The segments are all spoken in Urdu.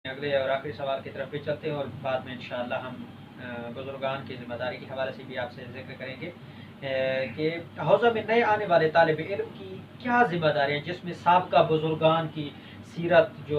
اگلے اور آخری سوال کی طرف بھی چلتے ہیں اور بعد میں انشاءاللہ ہم بزرگان کی ذمہ داری کے حوالے سے بھی آپ سے ذکر کریں گے کہ حوزہ میں نئے آنے والے طالب علم کی کیا ذمہ داریاں جس میں سابقہ بزرگان کی سیرت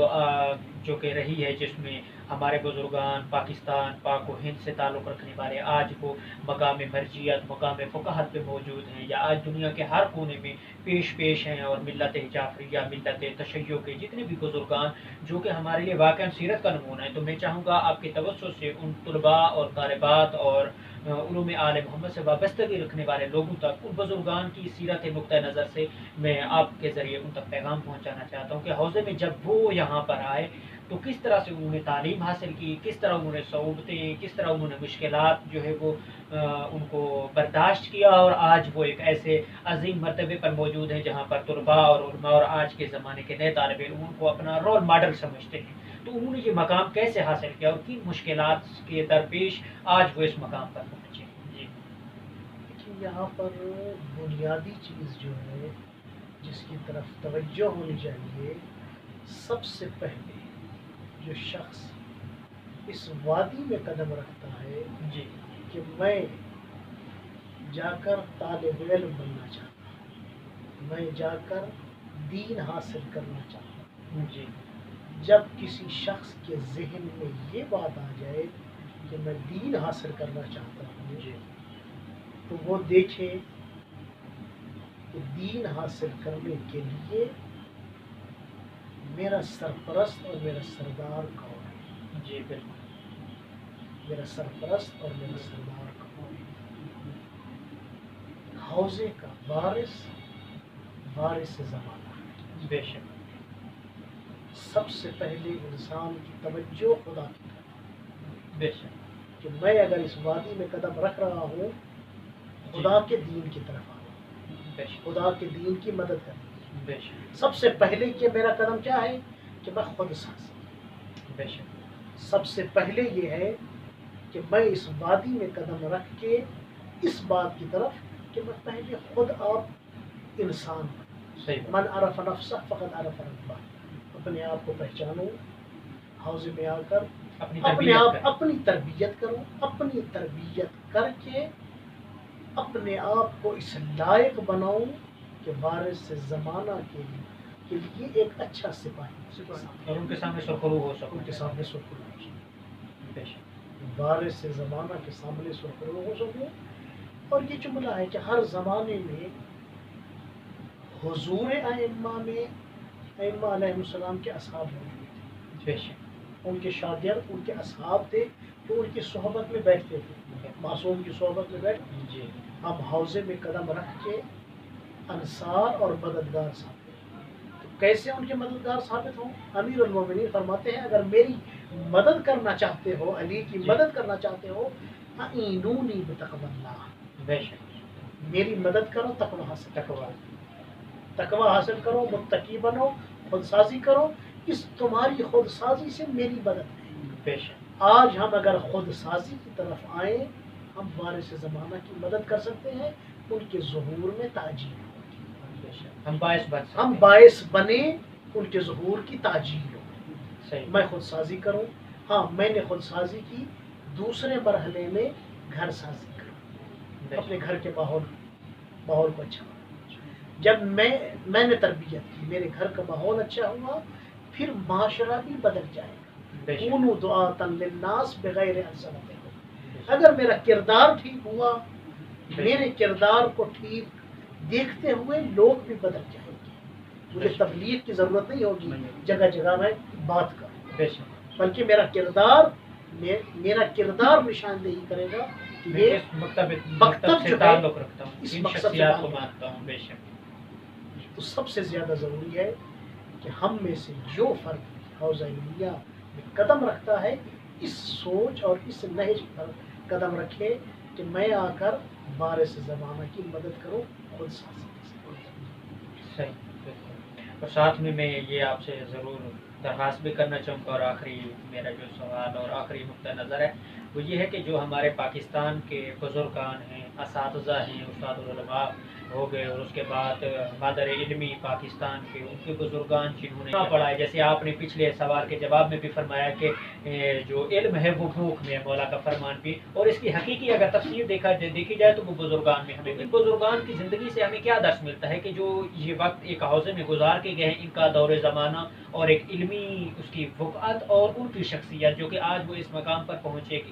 جو کہ رہی ہے، جس میں ہمارے بزرگان پاکستان پاک و ہند سے تعلق رکھنے والے آج وہ مقام مرجیت مقام فقاہت پہ موجود ہیں، یا آج دنیا کے ہر کونے میں پیش ہیں، اور ملت جعفریہ ملت تشیع کے جتنے بھی بزرگان جو کہ ہمارے لیے واقعا سیرت کا نمونہ ہے، تو میں چاہوں گا آپ کے توسط سے ان طلباء اور طالبات اور علوم آل محمد سے وابستگی رکھنے والے لوگوں تک ان بزرگان کی سیرت نقطہ نظر سے میں آپ کے ذریعے ان تک پیغام پہنچانا چاہتا ہوں کہ حوزے میں جب وہ یہاں پر آئے تو کس طرح سے انہوں نے تعلیم حاصل کی، کس طرح انہوں نے صعوبتیں، کس طرح انہوں نے مشکلات جو ہے وہ ان کو برداشت کیا، اور آج وہ ایک ایسے عظیم مرتبے پر موجود ہیں جہاں پر طلباء اور علماء اور آج کے زمانے کے نئے طالب علم ان کو اپنا رول ماڈل سمجھتے ہیں۔ تو انہوں نے یہ مقام کیسے حاصل کیا اور کن مشکلات کے درپیش آج وہ اس مقام پر پہنچے؟ جی یہاں پر بنیادی چیز جو ہے جس کی طرف توجہ ہونی چاہیے، سب سے پہلے جو شخص اس وادی میں قدم رکھتا ہے جی کہ میں جا کر طالب علم بننا چاہتا ہوں، میں جا کر دین حاصل کرنا چاہتا ہوں، جی جب کسی شخص کے ذہن میں یہ بات آ جائے کہ میں دین حاصل کرنا چاہتا ہوں، جی تو وہ دیکھے کہ دین حاصل کرنے کے لیے میرا سرپرست اور میرا سردار کون ہے، جی بالکل میرا سرپرست اور میرا سردار کون ہے۔ حوضے کا وارث زمانہ ہے۔ بے شک سب سے پہلے انسان کی توجہ خدا کی طرف، بے شک کہ میں اگر اس وادی میں قدم رکھ رہا ہوں، خدا کے دین کی طرف آؤں، بے شک خدا کے دین کی مدد کروں۔ بے شک سب سے پہلے کہ میرا قدم کیا ہے کہ میں خود سازی، بے شک سب سے پہلے یہ ہے کہ میں اس وادی میں قدم رکھ کے اس بات کی طرف کہ میں پہلے خود آپ انسان بنوں۔ صحیح من عرف نفسہ فقط عرف ربہ، اپنے آپ کو پہچانو، حوضے میں آ کر اپنی تربیت کرو، اپنی تربیت کر کے اپنے آپ کو اس لائق بناؤ کہ وارث زمانہ کے لیے ایک اچھا سپاہی اور ان کے سامنے سرخرو ہو سکو، ان کے سامنے سرخرو ہو سکوں، بے شک وارث زمانہ کے سامنے سرخرو ہو سکوں۔ اور یہ جملہ ہے کہ ہر زمانے میں حضور ائمہ میں ائمہ علیہ السلام کے اصحاب موجود تھے، بے شک ان کے شاگرد ان کے اصحاب تھے جو ان کی صحبت میں بیٹھتے تھے، معصوم کی صحبت میں بیٹھتے۔ جی ہم حوضے میں قدم رکھ کے انصار اور مددگار ثابت ہوں۔ تو کیسے ان کے مددگار ثابت ہوں؟ امیر المومنین فرماتے ہیں اگر میری مدد کرنا چاہتے ہو، علی کی مدد کرنا چاہتے ہو، اعینونی بتقوی اللہ، بے شک میری مدد کرو، تقوی حاصل کرو، متقی بنو، خود سازی کرو، اس تمہاری خود سازی سے میری مدد ہے۔ بے شک آج ہم اگر خود سازی کی طرف آئیں، ہم وارث زمانہ کی مدد کر سکتے ہیں، ان کے ظہور میں تعجیل ہوگی، بے شک ہم باعث بن سکتے ہم ہیں۔ باعث بنے ان کے ظہور کی تعجیل ہوگی۔ صحیح میں خود سازی کروں، ہاں میں نے خود سازی کی، دوسرے مرحلے میں گھر سازی کروں، بے اپنے شک گھر کے ماحول کو اچھا بناؤں۔ جب میں نے تربیت کی، میرے گھر کا ماحول اچھا ہوا، پھر معاشرہ بھی بدل جائے گا۔ بے شک کونوا دعاۃ للناس بغیر السنۃ، اگر میرا کردار ٹھیک ہوا، میرے کردار کو ٹھیک دیکھتے ہوئے لوگ بھی بدل جائیں گے۔ مجھے تبلیغ کی ضرورت نہیں ہوگی جگہ جگہ میں بات کروں، بے شک بلکہ میرا کردار نشاندہی کرے گا کہ میں یہ اس مکتب مکتب سے جو ہے تعلق رکھتا ہوں، اس ان مقصد سے شخصیات کو تعلق مانتا ہوں۔ بے شک تو سب سے زیادہ ضروری ہے کہ ہم میں سے جو فرد حوضہ علمیہ میں قدم رکھتا ہے، اس سوچ اور اس نہج پر قدم رکھے کہ میں آ کر وارث زمانہ کی مدد کروں، خود سازی صحیح بالکل۔ اور ساتھ میں یہ آپ سے ضرور درخواست بھی کرنا چاہوں گا، اور آخری میرا جو سوال اور آخری نقطہ نظر ہے وہ یہ ہے کہ جو ہمارے پاکستان کے بزرگان ہیں، اساتذہ ہیں، استاد العلماء ہو گئے، اور اس کے بعد مادر علمی پاکستان کے ان کے بزرگان جنہوں نے پڑھا ہے، جیسے آپ نے پچھلے سوال کے جواب میں بھی فرمایا کہ جو علم ہے وہ بھوک میں ہے، مولا کا فرمان بھی، اور اس کی حقیقی اگر تفسیر دیکھی جائے تو وہ بزرگان میں ہمیں ان بزرگان کی زندگی سے ہمیں کیا درس ملتا ہے کہ جو یہ وقت ایک حوضے میں گزار کے گئے ہیں، ان کا دور زمانہ اور ایک علمی اس کی وقعت اور ان کی شخصیت جو کہ آج وہ اس مقام پر پہنچے ایک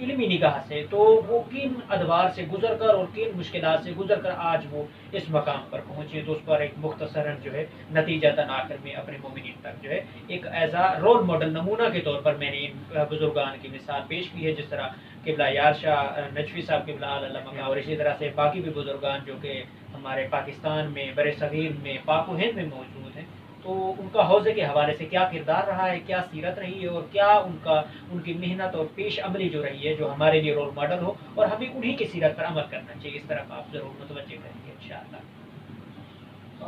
علمی نگاہ سے، تو وہ کن ادوار سے گزر کر اور کن مشکلات سے گزر کر آج وہ اس مقام پر پہنچے، تو اس پر ایک مختصراً جو ہے نتیجہ آخر میں اپنے مومنین تک جو ہے ایک ایز اے رول ماڈل نمونہ کے طور پر میں نے ان بزرگان کی مثال پیش کی ہے، جس طرح قبلہ یار شاہ نجفی صاحب قبلہ علامہ، اور اسی طرح سے باقی بھی بزرگان جو کہ ہمارے پاکستان میں بر صغیر میں پاک و ہند میں موجود ہیں، تو ان کا حوضے کے حوالے سے کیا کردار رہا ہے، کیا سیرت رہی ہے، اور کیا ان کی محنت اور پیش عملی جو رہی ہے جو ہمارے لیے رول ماڈل ہو، اور ہمیں انہی کی سیرت پر عمل کرنا چاہیے، اس طرف آپ ضرور متوجہ کریں گے انشاءاللہ۔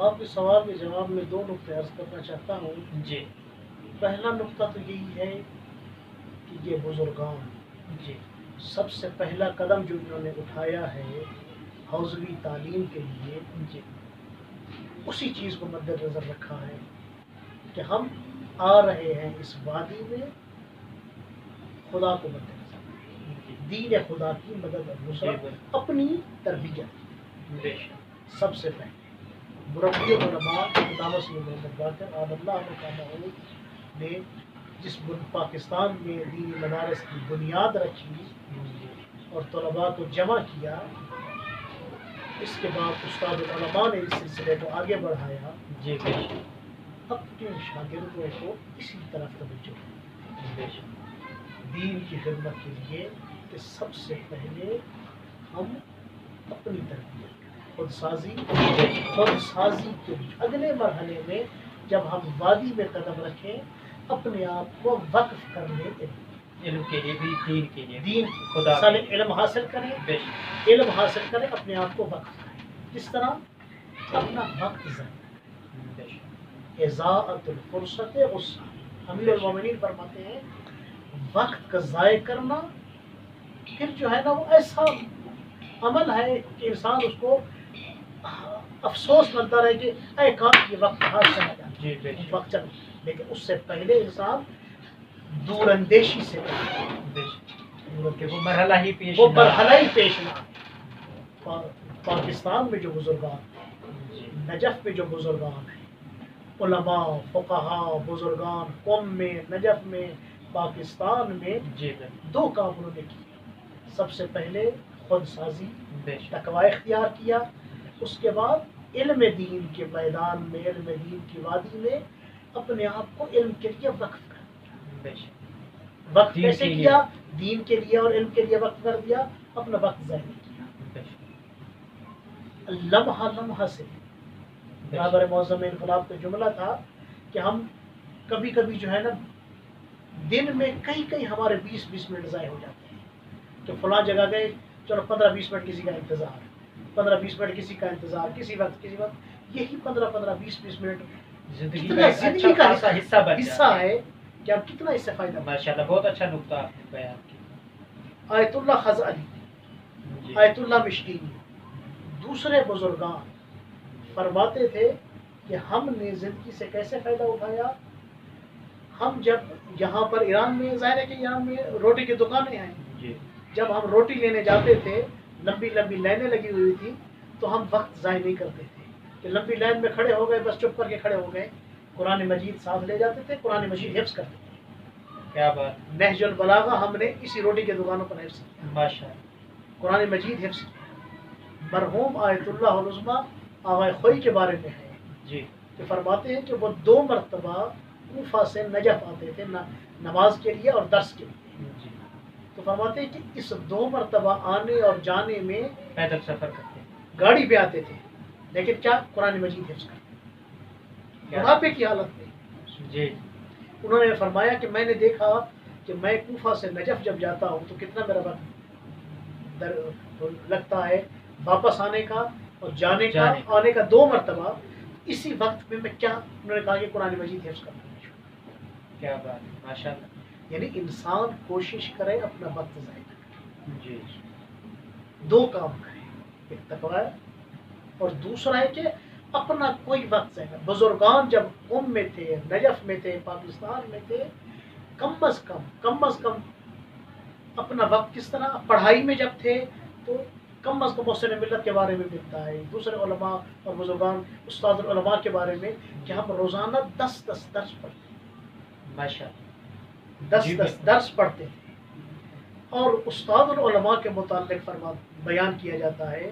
آپ کے سوال کے جواب میں دو نقطے عرض کرنا چاہتا ہوں۔ جی پہلا نقطہ تو یہی ہے کہ یہ بزرگان جی سب سے پہلا قدم جو انہوں نے اٹھایا ہے حوزوی تعلیم کے لیے، جی اسی چیز کو مد نظر رکھا ہے کہ ہم آ رہے ہیں اس وادی میں خدا کو مد نظر، دین خدا کی مدد اور نصرت، اپنی تربیت سب سے پہلے مربی علماء علامہ سید محمد باقر آب اللہ مقامہ نے جس پاکستان میں دینی مدارس کی بنیاد رکھی اور طلباء کو جمع کیا، اس کے بعد استاد العلماء نے اس سلسلے کو آگے بڑھایا، جی اپنے شاگردوں کو اسی طرف توجہ دین کی خدمت کے لیے کہ سب سے پہلے ہم اپنی تربیت خود سازی کے اگلے مرحلے میں جب ہم وادی میں قدم رکھیں، اپنے آپ کو وقف کر لیں علم کے لیے بھی، دین کے لیے، دین خدا سال علم حاصل کریں، علم حاصل کریں، اپنے آپ کو وقف کریں، اس طرح اپنا وقت ضائع، اضاعت الفرصت غصہ، امیر المومنین فرماتے ہیں وقت کا ضائع کرنا پھر جو ہے نا وہ ایسا عمل ہے کہ انسان اس کو افسوس بنتا رہے کہ اے کاش یہ وقت ہاتھ چلا جاتا، وقت چل، لیکن اس سے پہلے انسان دور اندیشی سے وہ مرحلہ ہی پیش نہ۔ پاکستان میں جو بزرگان، نجف میں جو بزرگان ہیں، علماء فقہاء بزرگان قوم میں، نجف میں، پاکستان میں دو کام انہوں نے کیے، سب سے پہلے خود سازی، تقوی اختیار کیا، اس کے بعد علم دین کے میدان میں، علم دین کی وادی میں اپنے آپ کو علم کے لیے وقف کر دیا۔ وقت کیسے کیا؟ دین کے لیے اور علم کے لیے وقت کر دیا، اپنا وقت ضائع نہیں کیا، لمحہ لمحہ سے۔ برابر معظم انقلاب کا جملہ تھا کہ ہم کبھی کبھی جو ہے نا دن میں کئی ہمارے 20 منٹ ضائع ہو جاتے ہیں کہ فلاں جگہ گئے، چلو 15-20 منٹ کسی کا انتظار، 15-20 منٹ کسی کا انتظار، کسی وقت، یہی 15-20 منٹ زندگی کا حصہ ہے کہ آپ کتنا اس سے فائدہ۔ ماشاءاللہ، بہت اچھا نقطہ آپ نے بیان کیا۔ آیت اللہ خز علی، آیت اللہ مشکینی، دوسرے بزرگان فرماتے تھے کہ ہم نے زندگی سے کیسے فائدہ اٹھایا۔ ہم جب یہاں پر ایران میں، ظاہر ہے کہ ایران میں روٹی کی دکانیں ہیں، جب ہم روٹی لینے جاتے تھے، لمبی لائنیں لگی ہوئی تھی، تو ہم وقت ضائع نہیں کرتے تھے کہ لمبی لائن میں کھڑے ہو گئے، بس چپ کر کے کھڑے ہو گئے، قرآن مجید ساتھ لے جاتے تھے، قرآن مجید حفظ کرتے تھے۔ کیا بات، نہج البلاغہ ہم نے اسی روٹی کی دکانوں پر حفظ کیا، ماشاءاللہ، قرآن مجید حفظ کیا۔ مرحوم آیت اللہ العظمیٰ آغا خوئی کے بارے میں ہے کہ فرماتے ہیں کہ وہ 2 مرتبہ کوفہ سے نجف آتے تھے نماز کے لیے اور درس کے لیے، تو فرماتے ہیں کہ اس 2 مرتبہ آنے اور جانے میں پیدل سفر کرتے، گاڑی پہ آتے تھے، لیکن کیا قرآن مجید حفظ کرتے، بڑھاپے کی حالت میں۔ انہوں نے فرمایا کہ میں نے دیکھا کہ میں کوفہ سے نجف جب جاتا ہوں تو کتنا میرا وقت لگتا ہے واپس آنے کا اور جانے کا، آنے کا 2 مرتبہ، اسی وقت میں کیا، انہوں نے کہا کہ قرآن مجید حفظ کرتا ہوں۔ کیا بات ہے، ماشاءاللہ۔ یعنی انسان کوشش کرے اپنا وقت ضائع نہ کرے، جی دو کام کرے، ایک تقوی ہے اور دوسرا ہے کہ اپنا کوئی وقت ضائع نہ۔ بزرگان جب قم میں تھے، نجف میں تھے، پاکستان میں تھے، کم از کم اپنا وقت کس طرح پڑھائی میں جب تھے تو کم از کم محسن ملت کے بارے میں ملتا ہے، دوسرے علماء اور بزرگان استاد العلماء کے بارے میں کہ ہم روزانہ 10 درس پڑھتے ہیں، ماشاء 10 درس پڑھتے ہیں۔ اور استاد العلماء کے متعلق بیان کیا جاتا ہے،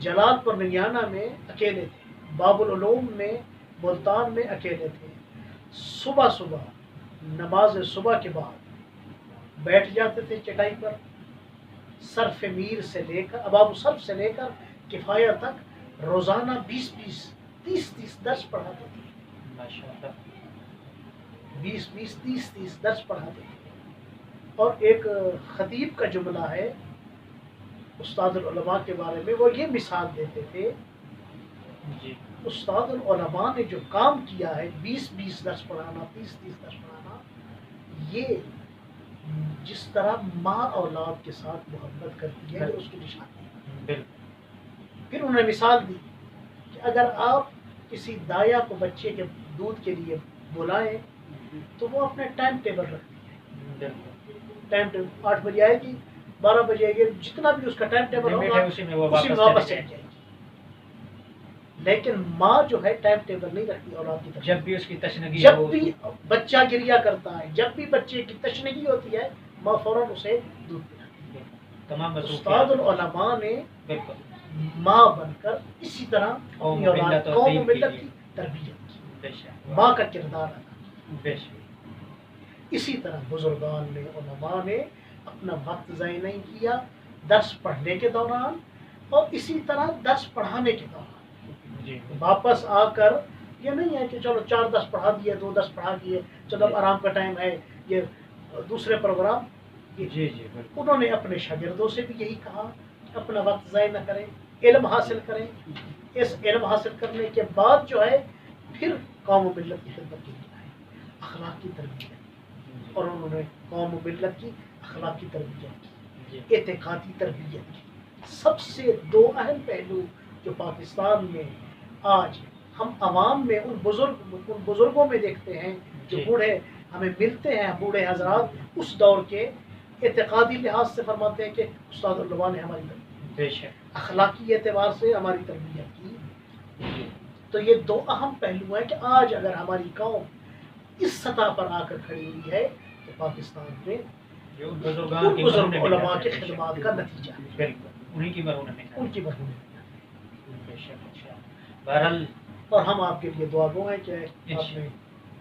جلال پور ننیانہ میں اکیلے تھے، باب العلوم میں ملتان میں اکیلے تھے، صبح نماز صبح کے بعد بیٹھ جاتے تھے چٹائی پر، صرف میر سے لے کر اباب صرف سے لے کر کفایہ تک روزانہ 20-30 درس پڑھاتے تھے، ماشاء 20-30 درس پڑھاتے تھے۔ اور ایک خطیب کا جملہ ہے استاد العلماء کے بارے میں، وہ یہ مثال دیتے تھے، جی استاد العلماء نے جو کام کیا ہے 20 درس پڑھانا، 30 درس پڑھانا، یہ جس طرح ماں اولاد کے ساتھ محبت کرتی ہے اس کی نشانی ہے۔ بالکل پھر انہوں نے مثال دی کہ اگر آپ کسی دایا کو بچے کے دودھ کے لیے بلائیں تو وہ اپنے ٹائم ٹیبل رکھتی ہے، بالکل ٹائم ٹیبل 8 بجے آئے گی، 12 بجے آئے گی، جتنا بھی اس کا ٹائم ٹیبل لمٹ ہوگا ہے اسی میں وہ اسی میں واپس واپس چلی چلی جائے گی۔ لیکن ماں جو ہے ٹائم ٹیبل نہیں رکھتی اولاد کی طرف، جب بھی اس کی تشنگی جب ہو، بھی بچہ گریا کرتا ہے، جب بھی بچے کی تشنگی ہوتی ہے، ماں فوراً اسے دودھ پلاتی ہے۔ تمام استاد العلماء نے بالکل ماں بن کر اسی طرح قوم اپنی و اولاد ملت اور قوم و دین کے ملت لیے کی تربیت کی، بے شک ماں کا کردار ادا کیا۔ بے شک اسی طرح بزرگان نے، علماء نے اپنا وقت ضائع نہیں کیا درس پڑھنے کے دوران، اور اسی طرح درس پڑھانے کے دوران جی واپس آ کر یہ نہیں ہے کہ چلو 4 درس پڑھا دیے، 2 درس پڑھا دیے، چلو اب آرام کا ٹائم ہے، یہ دوسرے پروگرام۔ جی بالکل انہوں نے اپنے شاگردوں سے بھی یہی کہا کہ اپنا وقت ضائع نہ کریں، علم حاصل کریں، اس علم حاصل کرنے کے بعد جو ہے پھر قوم و ملت کی خدمت کے لیے آئے، اخلاق کی تربیت، اور انہوں نے قوم و ملت کی اخلاق کی تربیت کی، جی اعتقادی تربیت کی۔ سب سے 2 اہم پہلو جو پاکستان میں آج ہم عوام میں ان بزرگوں میں دیکھتے ہیں جو جی بوڑھے ہمیں ملتے ہیں، بوڑھے حضرات اس دور کے اعتقادی لحاظ سے فرماتے ہیں کہ استاد العلماء نے ہماری تربیت، بے شک اخلاقی اعتبار سے ہماری تربیت کی۔ جی تو یہ 2 اہم پہلو ہیں کہ آج اگر ہماری قوم اس سطح پر آ کر کھڑی ہوئی ہے تو پاکستان میں جو ان بزرگان کی بزرگ مرہون علماء محنت کے ہے، بے شک، خدمات کا نتیجہ ہے، بالکل انہی کی مرہون محنت ان کی مرہون۔ بے شک انشاءاللہ۔ بہرحال اور ہم آپ کے لیے دعا گو ہیں کہ آپ نے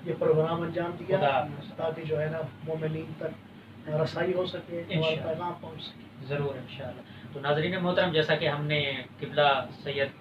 یہ پروگرام انجام دیا خدا حافظ۔ تاکہ جو ہے نا مومنین تک رسائی ہو سکے، ہمارا انشاءاللہ۔ پیغام پہنچ سکے۔ ضرور انشاءاللہ۔ تو ناظرین محترم، جیسا کہ ہم نے قبلہ سید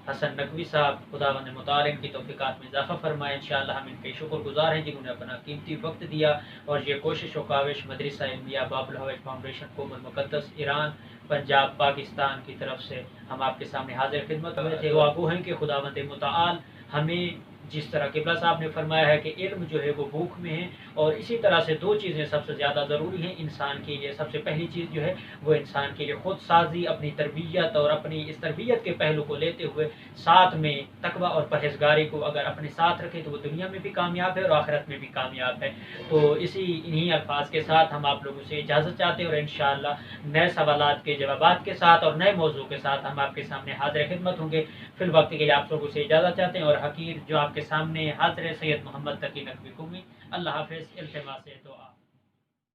حسن نقوی صاحب خداوند متعال ان کی توفیقات میں اضافہ فرمایا، انشاءاللہ ہم ان کے شکر گزار ہیں جنہوں نے اپنا قیمتی وقت دیا، اور یہ کوشش و کاوش مدرسہ علمیہ باب الحوائج فاؤنڈیشن قوم المقدس ایران پنجاب پاکستان کی طرف سے ہم آپ کے سامنے حاضر خدمت ہوئے تھے۔ دعا گو ہیں کہ خداوند متعال ہمیں جس طرح قبلہ صاحب نے فرمایا ہے کہ علم جو ہے وہ بھوک میں ہے، اور اسی طرح سے 2 چیزیں سب سے زیادہ ضروری ہیں انسان کے لیے۔ سب سے پہلی چیز جو ہے وہ انسان کے لیے خود سازی، اپنی تربیت، اور اپنی اس تربیت کے پہلو کو لیتے ہوئے ساتھ میں تقوی اور پرہیزگاری کو اگر اپنے ساتھ رکھے تو وہ دنیا میں بھی کامیاب ہے اور آخرت میں بھی کامیاب ہے۔ تو انہی الفاظ کے ساتھ ہم آپ لوگوں سے اجازت چاہتے ہیں، اور انشاءاللہ نئے سوالات کے جوابات کے ساتھ اور نئے موضوع کے ساتھ ہم آپ کے سامنے حاضر خدمت ہوں گے۔ فی الوقت کے لیے آپ لوگوں سے اجازت چاہتے ہیں، اور حقیر جو آپ کے سامنے حاضر ہے سید محمد تقی نقوی قومی۔ اللہ حافظ، التماس دعا۔